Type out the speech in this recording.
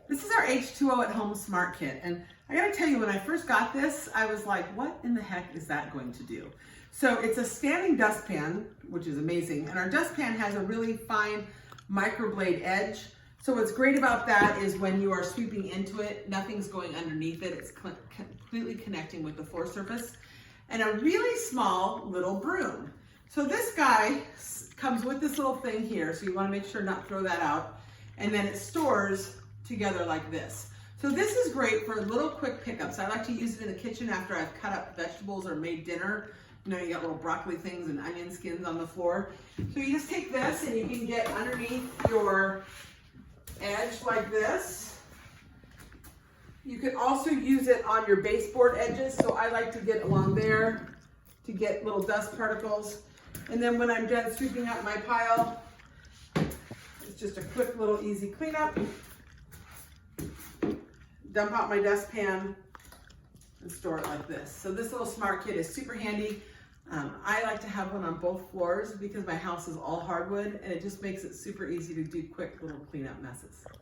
This is our H2O at Home Smart Kit, and I gotta tell you, when I first got this, I was like, what in the heck is that going to do? So it's a standing dustpan, which is amazing, and our dustpan has a really fine microblade edge. So what's great about that is when you are sweeping into it, nothing's going underneath it. It's completely connecting with the floor surface. And a really small little broom. So this guy comes with this little thing here, so you wanna make sure not to throw that out. And then it stores together like this. So this is great for little quick pickups. I like to use it in the kitchen after I've cut up vegetables or made dinner. You know, you got little broccoli things and onion skins on the floor. So you just take this and you can get underneath your edge like this. You can also use it on your baseboard edges. So I like to get along there to get little dust particles. And then when I'm done sweeping out my pile, it's just a quick little easy cleanup. Dump out my dustpan and store it like this. So this little smart kit is super handy. I like to have one on both floors because my house is all hardwood and it just makes it super easy to do quick little cleanup messes.